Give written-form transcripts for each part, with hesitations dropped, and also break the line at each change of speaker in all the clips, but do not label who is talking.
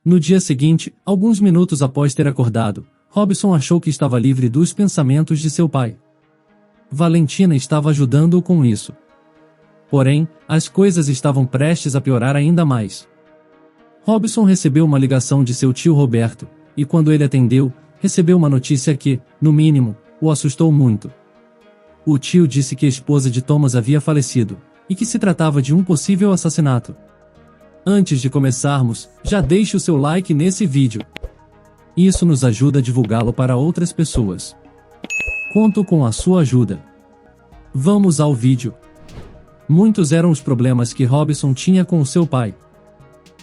No dia seguinte, alguns minutos após ter acordado, Robson achou que estava livre dos pensamentos de seu pai. Valentina estava ajudando-o com isso. Porém, as coisas estavam prestes a piorar ainda mais. Robson recebeu uma ligação de seu tio Roberto, e quando ele atendeu, recebeu uma notícia que, no mínimo, o assustou muito. O tio disse que a esposa de Thomas havia falecido, e que se tratava de um possível assassinato. Antes de começarmos, já deixe o seu like nesse vídeo. Isso nos ajuda a divulgá-lo para outras pessoas. Conto com a sua ajuda. Vamos ao vídeo. Muitos eram os problemas que Robson tinha com o seu pai.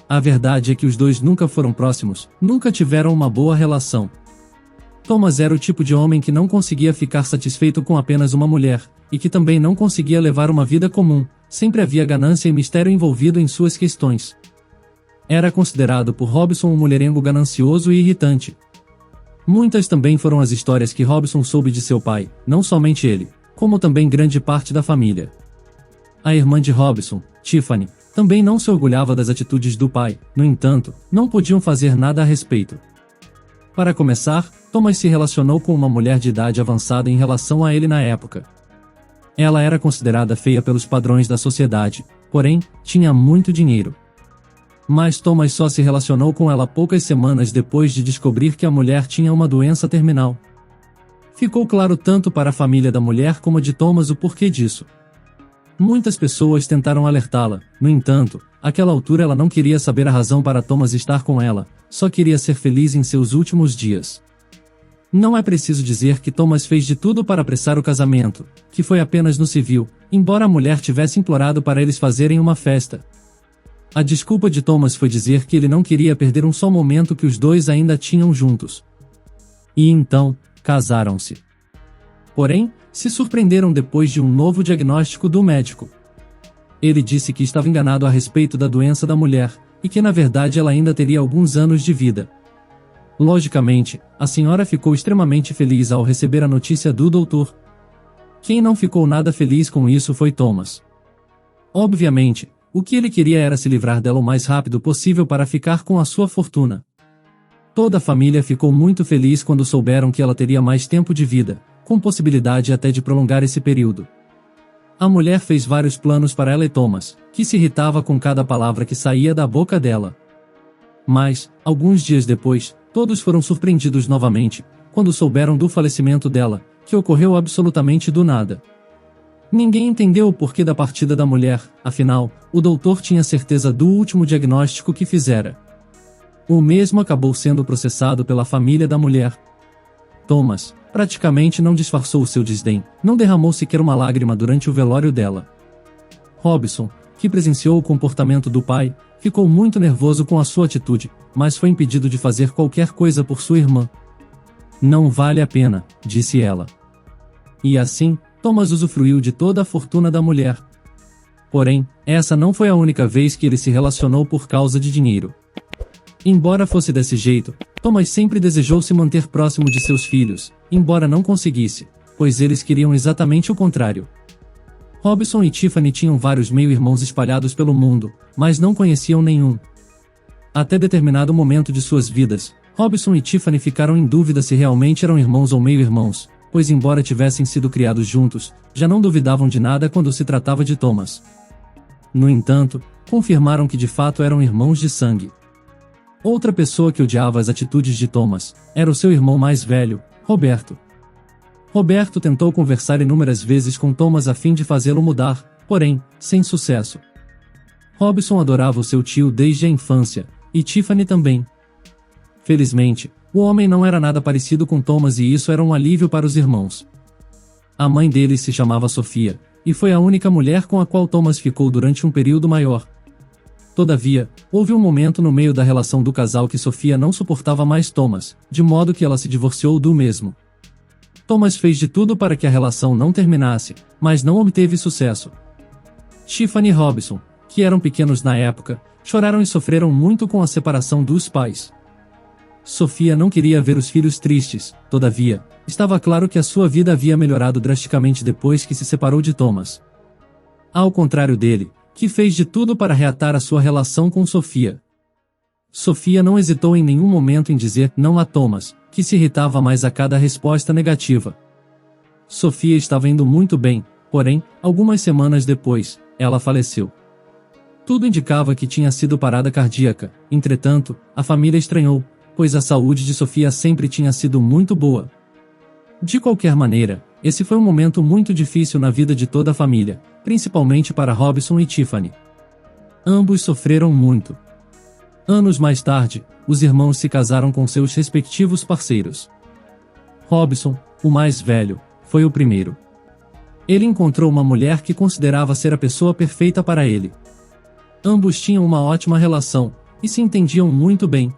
A verdade é que os dois nunca foram próximos, nunca tiveram uma boa relação. Thomas era o tipo de homem que não conseguia ficar satisfeito com apenas uma mulher, e que também não conseguia levar uma vida comum, sempre havia ganância e mistério envolvido em suas questões. Era considerado por Robson um mulherengo ganancioso e irritante. Muitas também foram as histórias que Robson soube de seu pai, não somente ele, como também grande parte da família. A irmã de Robson, Tiffany, também não se orgulhava das atitudes do pai, no entanto, não podiam fazer nada a respeito. Para começar, Thomas se relacionou com uma mulher de idade avançada em relação a ele na época. Ela era considerada feia pelos padrões da sociedade, porém, tinha muito dinheiro. Mas Thomas só se relacionou com ela poucas semanas depois de descobrir que a mulher tinha uma doença terminal. Ficou claro tanto para a família da mulher como a de Thomas o porquê disso. Muitas pessoas tentaram alertá-la, no entanto, àquela altura ela não queria saber a razão para Thomas estar com ela, só queria ser feliz em seus últimos dias. Não é preciso dizer que Thomas fez de tudo para apressar o casamento, que foi apenas no civil, embora a mulher tivesse implorado para eles fazerem uma festa. A desculpa de Thomas foi dizer que ele não queria perder um só momento que os dois ainda tinham juntos. E então, casaram-se. Porém, se surpreenderam depois de um novo diagnóstico do médico. Ele disse que estava enganado a respeito da doença da mulher, e que na verdade ela ainda teria alguns anos de vida. Logicamente, a senhora ficou extremamente feliz ao receber a notícia do doutor. Quem não ficou nada feliz com isso foi Thomas. Obviamente, o que ele queria era se livrar dela o mais rápido possível para ficar com a sua fortuna. Toda a família ficou muito feliz quando souberam que ela teria mais tempo de vida, com possibilidade até de prolongar esse período. A mulher fez vários planos para ela e Thomas, que se irritava com cada palavra que saía da boca dela. Mas, alguns dias depois, todos foram surpreendidos novamente, quando souberam do falecimento dela, que ocorreu absolutamente do nada. Ninguém entendeu o porquê da partida da mulher, afinal, o doutor tinha certeza do último diagnóstico que fizera. O mesmo acabou sendo processado pela família da mulher. Thomas, praticamente não disfarçou o seu desdém, não derramou sequer uma lágrima durante o velório dela. Robson, que presenciou o comportamento do pai, ficou muito nervoso com a sua atitude, mas foi impedido de fazer qualquer coisa por sua irmã. Não vale a pena, disse ela. E assim, Thomas usufruiu de toda a fortuna da mulher. Porém, essa não foi a única vez que ele se relacionou por causa de dinheiro. Embora fosse desse jeito, Thomas sempre desejou se manter próximo de seus filhos, embora não conseguisse, pois eles queriam exatamente o contrário. Robson e Tiffany tinham vários meio-irmãos espalhados pelo mundo, mas não conheciam nenhum. Até determinado momento de suas vidas, Robson e Tiffany ficaram em dúvida se realmente eram irmãos ou meio-irmãos, pois embora tivessem sido criados juntos, já não duvidavam de nada quando se tratava de Thomas. No entanto, confirmaram que de fato eram irmãos de sangue. Outra pessoa que odiava as atitudes de Thomas era o seu irmão mais velho, Roberto. Roberto tentou conversar inúmeras vezes com Thomas a fim de fazê-lo mudar, porém, sem sucesso. Robson adorava o seu tio desde a infância, e Tiffany também. Felizmente, o homem não era nada parecido com Thomas e isso era um alívio para os irmãos. A mãe deles se chamava Sofia, e foi a única mulher com a qual Thomas ficou durante um período maior. Todavia, houve um momento no meio da relação do casal que Sofia não suportava mais Thomas, de modo que ela se divorciou do mesmo. Thomas fez de tudo para que a relação não terminasse, mas não obteve sucesso. Tiffany e Robson, que eram pequenos na época, choraram e sofreram muito com a separação dos pais. Sofia não queria ver os filhos tristes, todavia, estava claro que a sua vida havia melhorado drasticamente depois que se separou de Thomas. Ao contrário dele, que fez de tudo para reatar a sua relação com Sofia. Sofia não hesitou em nenhum momento em dizer não a Thomas, que se irritava mais a cada resposta negativa. Sofia estava indo muito bem, porém, algumas semanas depois, ela faleceu. Tudo indicava que tinha sido parada cardíaca, entretanto, a família estranhou, pois a saúde de Sofia sempre tinha sido muito boa. De qualquer maneira, esse foi um momento muito difícil na vida de toda a família, principalmente para Robson e Tiffany. Ambos sofreram muito. Anos mais tarde, os irmãos se casaram com seus respectivos parceiros. Robson, o mais velho, foi o primeiro. Ele encontrou uma mulher que considerava ser a pessoa perfeita para ele. Ambos tinham uma ótima relação, e se entendiam muito bem.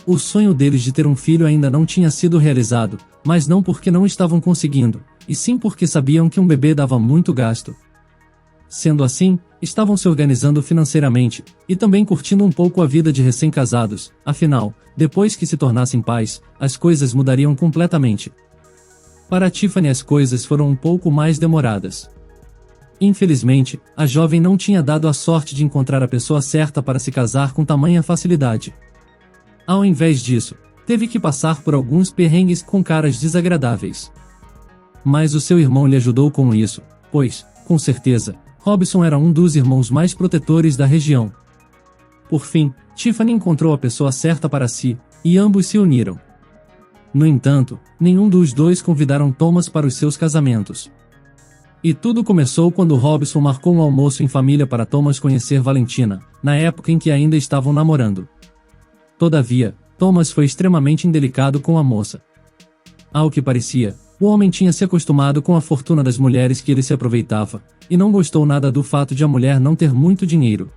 O sonho deles de ter um filho ainda não tinha sido realizado, mas não porque não estavam conseguindo, e sim porque sabiam que um bebê dava muito gasto. Sendo assim, estavam se organizando financeiramente, e também curtindo um pouco a vida de recém-casados, afinal, depois que se tornassem pais, as coisas mudariam completamente. Para Tiffany as coisas foram um pouco mais demoradas. Infelizmente, a jovem não tinha dado a sorte de encontrar a pessoa certa para se casar com tamanha facilidade. Ao invés disso, teve que passar por alguns perrengues com caras desagradáveis. Mas o seu irmão lhe ajudou com isso, pois, com certeza, Robson era um dos irmãos mais protetores da região. Por fim, Tiffany encontrou a pessoa certa para si, e ambos se uniram. No entanto, nenhum dos dois convidaram Thomas para os seus casamentos. E tudo começou quando Robson marcou um almoço em família para Thomas conhecer Valentina, na época em que ainda estavam namorando. Todavia, Thomas foi extremamente indelicado com a moça. Ao que parecia, o homem tinha se acostumado com a fortuna das mulheres que ele se aproveitava, e não gostou nada do fato de a mulher não ter muito dinheiro.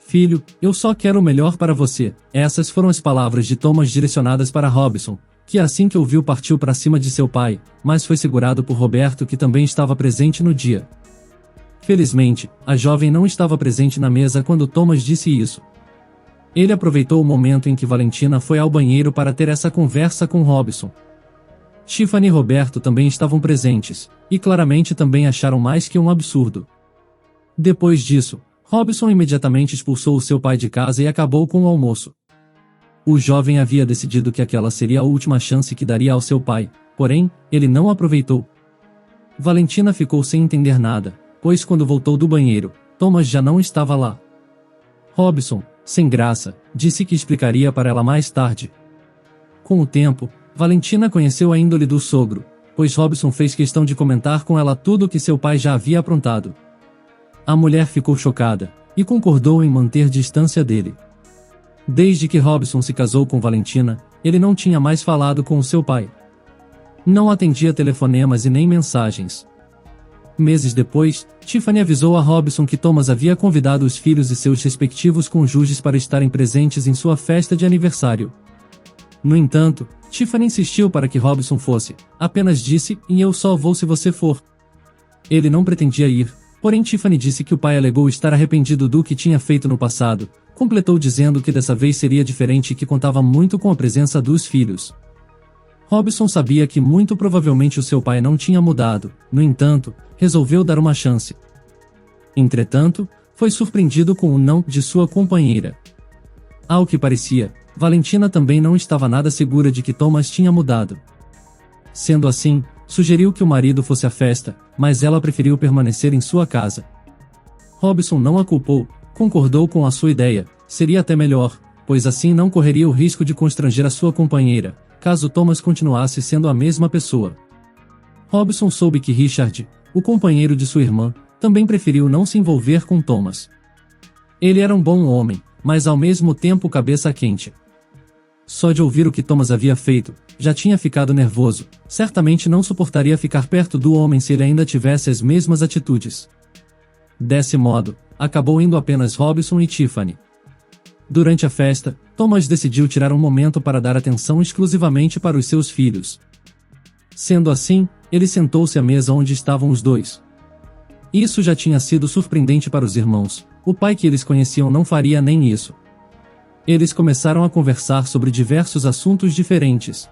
"Filho, eu só quero o melhor para você", essas foram as palavras de Thomas direcionadas para Robson, que assim que ouviu partiu para cima de seu pai, mas foi segurado por Roberto que também estava presente no dia. Felizmente, a jovem não estava presente na mesa quando Thomas disse isso. Ele aproveitou o momento em que Valentina foi ao banheiro para ter essa conversa com Robson. Tiffany e Roberto também estavam presentes, e claramente também acharam mais que um absurdo. Depois disso, Robson imediatamente expulsou o seu pai de casa e acabou com o almoço. O jovem havia decidido que aquela seria a última chance que daria ao seu pai, porém, ele não aproveitou. Valentina ficou sem entender nada, pois quando voltou do banheiro, Thomas já não estava lá. Robson, sem graça, disse que explicaria para ela mais tarde. Com o tempo, Valentina conheceu a índole do sogro, pois Robson fez questão de comentar com ela tudo o que seu pai já havia aprontado. A mulher ficou chocada, e concordou em manter distância dele. Desde que Robson se casou com Valentina, ele não tinha mais falado com o seu pai. Não atendia telefonemas e nem mensagens. Meses depois, Tiffany avisou a Robson que Thomas havia convidado os filhos e seus respectivos cônjuges para estarem presentes em sua festa de aniversário. No entanto, Tiffany insistiu para que Robson fosse, apenas disse, "E eu só vou se você for." Ele não pretendia ir, porém Tiffany disse que o pai alegou estar arrependido do que tinha feito no passado, completou dizendo que dessa vez seria diferente e que contava muito com a presença dos filhos. Robson sabia que muito provavelmente o seu pai não tinha mudado, no entanto, resolveu dar uma chance. Entretanto, foi surpreendido com o não de sua companheira. Ao que parecia, Valentina também não estava nada segura de que Thomas tinha mudado. Sendo assim, sugeriu que o marido fosse à festa, mas ela preferiu permanecer em sua casa. Robson não a culpou, concordou com a sua ideia, seria até melhor, pois assim não correria o risco de constranger a sua companheira, caso Thomas continuasse sendo a mesma pessoa. Robson soube que Richard, o companheiro de sua irmã, também preferiu não se envolver com Thomas. Ele era um bom homem, mas ao mesmo tempo cabeça quente. Só de ouvir o que Thomas havia feito, já tinha ficado nervoso, certamente não suportaria ficar perto do homem se ele ainda tivesse as mesmas atitudes. Desse modo, acabou indo apenas Robson e Tiffany. Durante a festa, Thomas decidiu tirar um momento para dar atenção exclusivamente para os seus filhos. Sendo assim, ele sentou-se à mesa onde estavam os dois. Isso já tinha sido surpreendente para os irmãos, o pai que eles conheciam não faria nem isso. Eles começaram a conversar sobre diversos assuntos diferentes.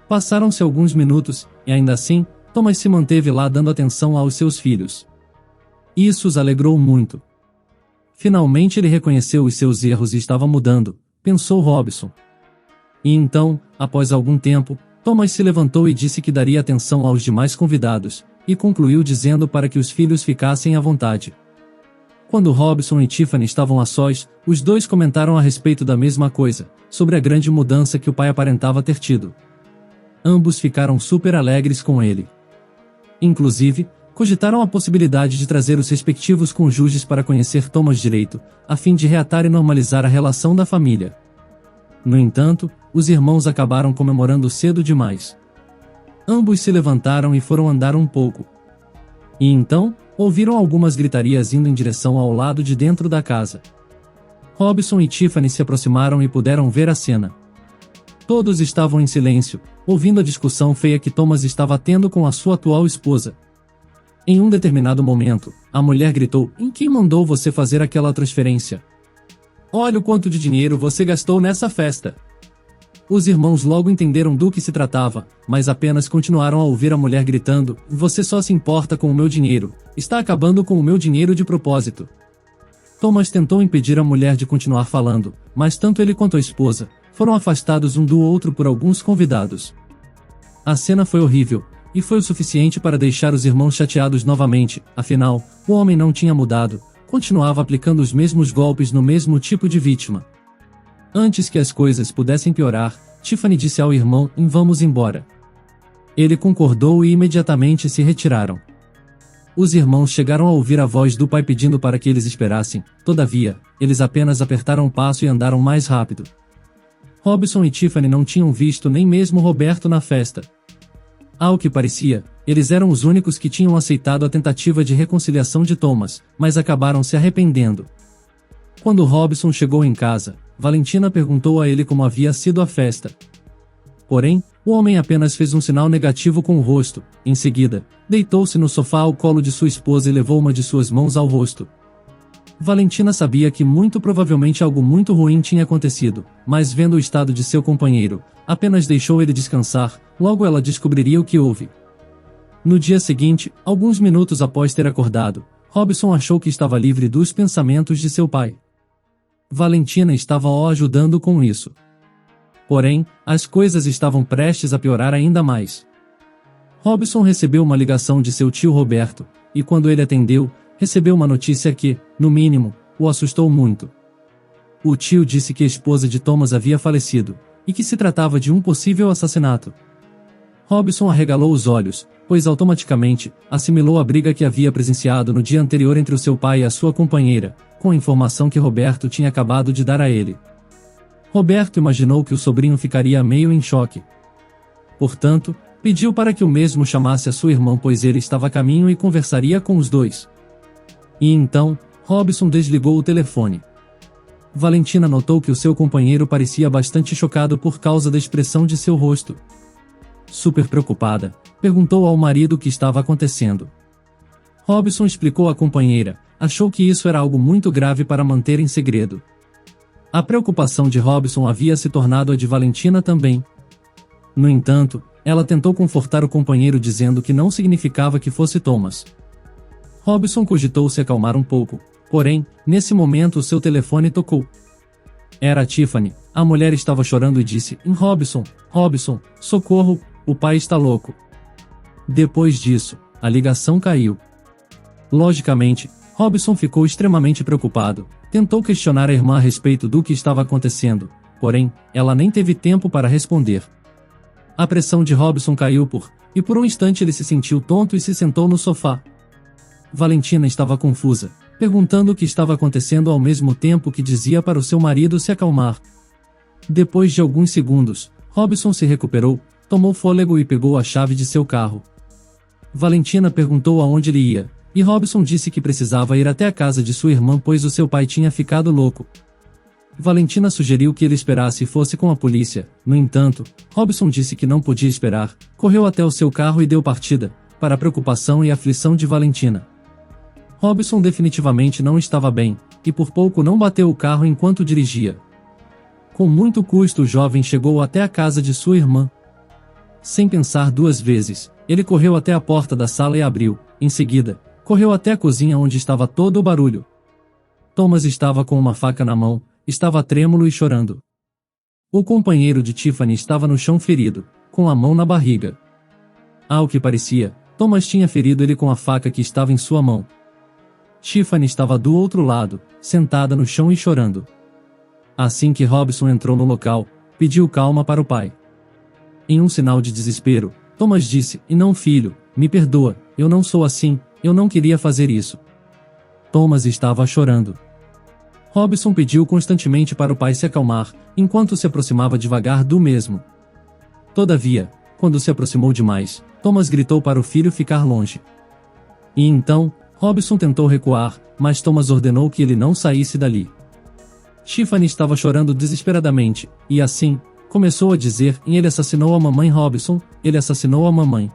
Passaram-se alguns minutos, e ainda assim, Thomas se manteve lá dando atenção aos seus filhos. Isso os alegrou muito. Finalmente ele reconheceu os seus erros e estava mudando, pensou Robson. E então, após algum tempo, Thomas se levantou e disse que daria atenção aos demais convidados, e concluiu dizendo para que os filhos ficassem à vontade. Quando Robson e Tiffany estavam a sós, os dois comentaram a respeito da mesma coisa, sobre a grande mudança que o pai aparentava ter tido. Ambos ficaram super alegres com ele. Inclusive, cogitaram a possibilidade de trazer os respectivos cônjuges para conhecer Thomas direito, a fim de reatar e normalizar a relação da família. No entanto, os irmãos acabaram comemorando cedo demais. Ambos se levantaram e foram andar um pouco. E então, ouviram algumas gritarias indo em direção ao lado de dentro da casa. Robson e Tiffany se aproximaram e puderam ver a cena. Todos estavam em silêncio, ouvindo a discussão feia que Thomas estava tendo com a sua atual esposa. Em um determinado momento, a mulher gritou: "Em quem mandou você fazer aquela transferência? Olha o quanto de dinheiro você gastou nessa festa!" Os irmãos logo entenderam do que se tratava, mas apenas continuaram a ouvir a mulher gritando: "Você só se importa com o meu dinheiro, está acabando com o meu dinheiro de propósito." Thomas tentou impedir a mulher de continuar falando, mas tanto ele quanto a esposa foram afastados um do outro por alguns convidados. A cena foi horrível, e foi o suficiente para deixar os irmãos chateados novamente, afinal, o homem não tinha mudado, continuava aplicando os mesmos golpes no mesmo tipo de vítima. Antes que as coisas pudessem piorar, Tiffany disse ao irmão: "Vamos embora." Ele concordou e imediatamente se retiraram. Os irmãos chegaram a ouvir a voz do pai pedindo para que eles esperassem, todavia, eles apenas apertaram o passo e andaram mais rápido. Robson e Tiffany não tinham visto nem mesmo Roberto na festa. Ao que parecia, eles eram os únicos que tinham aceitado a tentativa de reconciliação de Thomas, mas acabaram se arrependendo. Quando Robson chegou em casa, Valentina perguntou a ele como havia sido a festa. Porém, o homem apenas fez um sinal negativo com o rosto. Em seguida, deitou-se no sofá ao colo de sua esposa e levou uma de suas mãos ao rosto. Valentina sabia que muito provavelmente algo muito ruim tinha acontecido, mas vendo o estado de seu companheiro, apenas deixou ele descansar, logo ela descobriria o que houve. No dia seguinte, alguns minutos após ter acordado, Robson achou que estava livre dos pensamentos de seu pai. Valentina estava o ajudando com isso. Porém, as coisas estavam prestes a piorar ainda mais. Robson recebeu uma ligação de seu tio Roberto, e quando ele atendeu, recebeu uma notícia que, no mínimo, o assustou muito. O tio disse que a esposa de Thomas havia falecido, e que se tratava de um possível assassinato. Robson arregalou os olhos, pois automaticamente, assimilou a briga que havia presenciado no dia anterior entre o seu pai e a sua companheira, com a informação que Roberto tinha acabado de dar a ele. Roberto imaginou que o sobrinho ficaria meio em choque. Portanto, pediu para que o mesmo chamasse a sua irmã, pois ele estava a caminho e conversaria com os dois. E então, Robson desligou o telefone. Valentina notou que o seu companheiro parecia bastante chocado por causa da expressão de seu rosto. Super preocupada, perguntou ao marido o que estava acontecendo. Robson explicou à companheira, achou que isso era algo muito grave para manter em segredo. A preocupação de Robson havia se tornado a de Valentina também. No entanto, ela tentou confortar o companheiro dizendo que não significava que fosse Thomas. Robson cogitou se acalmar um pouco, porém, nesse momento o seu telefone tocou. Era Tiffany. A mulher estava chorando e disse: Robson, socorro, o pai está louco." Depois disso, a ligação caiu. Logicamente, Robson ficou extremamente preocupado, tentou questionar a irmã a respeito do que estava acontecendo, porém, ela nem teve tempo para responder. A pressão de Robson caiu e por um instante ele se sentiu tonto e se sentou no sofá. Valentina estava confusa, perguntando o que estava acontecendo ao mesmo tempo que dizia para o seu marido se acalmar. Depois de alguns segundos, Robson se recuperou, tomou fôlego e pegou a chave de seu carro. Valentina perguntou aonde ele ia, e Robson disse que precisava ir até a casa de sua irmã pois o seu pai tinha ficado louco. Valentina sugeriu que ele esperasse e fosse com a polícia. No entanto, Robson disse que não podia esperar, correu até o seu carro e deu partida, para a preocupação e aflição de Valentina. Robson definitivamente não estava bem, e por pouco não bateu o carro enquanto dirigia. Com muito custo o jovem chegou até a casa de sua irmã. Sem pensar duas vezes, ele correu até a porta da sala e abriu. Em seguida, correu até a cozinha onde estava todo o barulho. Thomas estava com uma faca na mão, estava trêmulo e chorando. O companheiro de Tiffany estava no chão ferido, com a mão na barriga. Ao que parecia, Thomas tinha ferido ele com a faca que estava em sua mão. Tiffany estava do outro lado, sentada no chão e chorando. Assim que Robson entrou no local, pediu calma para o pai. Em um sinal de desespero, Thomas disse: "E não, filho, me perdoa, eu não sou assim, eu não queria fazer isso." Thomas estava chorando. Robson pediu constantemente para o pai se acalmar, enquanto se aproximava devagar do mesmo. Todavia, quando se aproximou demais, Thomas gritou para o filho ficar longe. E então, Robson tentou recuar, mas Thomas ordenou que ele não saísse dali. Tiffany estava chorando desesperadamente, e assim, começou a dizer: "Ele assassinou a mamãe Robson, ele assassinou a mamãe."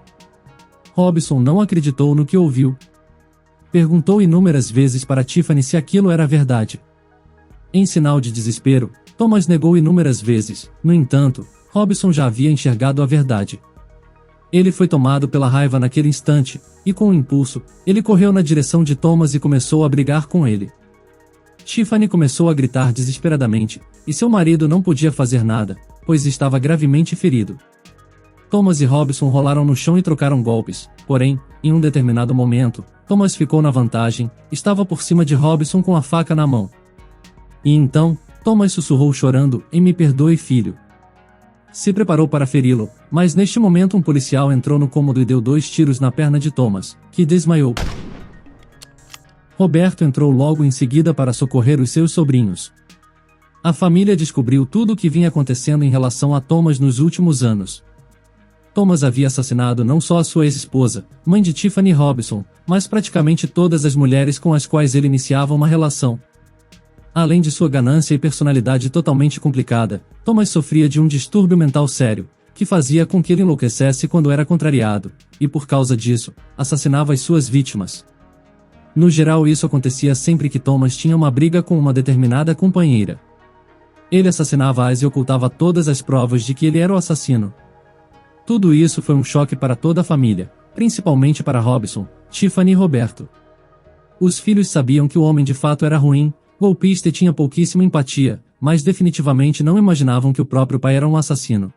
Robson não acreditou no que ouviu. Perguntou inúmeras vezes para Tiffany se aquilo era verdade. Em sinal de desespero, Thomas negou inúmeras vezes, no entanto, Robson já havia enxergado a verdade. Ele foi tomado pela raiva naquele instante, e com um impulso, ele correu na direção de Thomas e começou a brigar com ele. Tiffany começou a gritar desesperadamente, e seu marido não podia fazer nada, pois estava gravemente ferido. Thomas e Robson rolaram no chão e trocaram golpes, porém, em um determinado momento, Thomas ficou na vantagem, estava por cima de Robson com a faca na mão. E então, Thomas sussurrou chorando: "Me perdoe, filho." Se preparou para feri-lo, mas neste momento um policial entrou no cômodo e deu 2 tiros na perna de Thomas, que desmaiou. Roberto entrou logo em seguida para socorrer os seus sobrinhos. A família descobriu tudo o que vinha acontecendo em relação a Thomas nos últimos anos. Thomas havia assassinado não só a sua ex-esposa, mãe de Tiffany Robson, mas praticamente todas as mulheres com as quais ele iniciava uma relação. Além de sua ganância e personalidade totalmente complicada, Thomas sofria de um distúrbio mental sério, que fazia com que ele enlouquecesse quando era contrariado, e por causa disso, assassinava as suas vítimas. No geral, isso acontecia sempre que Thomas tinha uma briga com uma determinada companheira. Ele assassinava-as e ocultava todas as provas de que ele era o assassino. Tudo isso foi um choque para toda a família, principalmente para Robson, Tiffany e Roberto. Os filhos sabiam que o homem de fato era ruim, golpista e tinha pouquíssima empatia, mas definitivamente não imaginavam que o próprio pai era um assassino.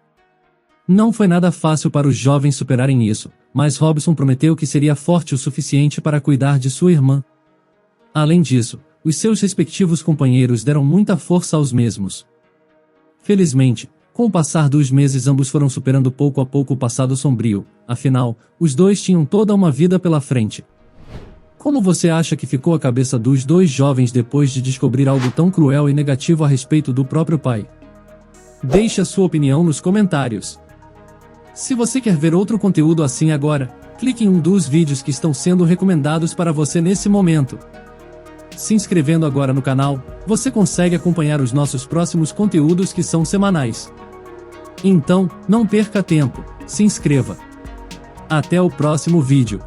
Não foi nada fácil para os jovens superarem isso, mas Robson prometeu que seria forte o suficiente para cuidar de sua irmã. Além disso, os seus respectivos companheiros deram muita força aos mesmos. Felizmente, com o passar dos meses ambos foram superando pouco a pouco o passado sombrio, afinal, os dois tinham toda uma vida pela frente. Como você acha que ficou a cabeça dos 2 jovens depois de descobrir algo tão cruel e negativo a respeito do próprio pai? Deixe a sua opinião nos comentários. Se você quer ver outro conteúdo assim agora, clique em um dos vídeos que estão sendo recomendados para você nesse momento. Se inscrevendo agora no canal, você consegue acompanhar os nossos próximos conteúdos que são semanais. Então, não perca tempo, se inscreva. Até o próximo vídeo.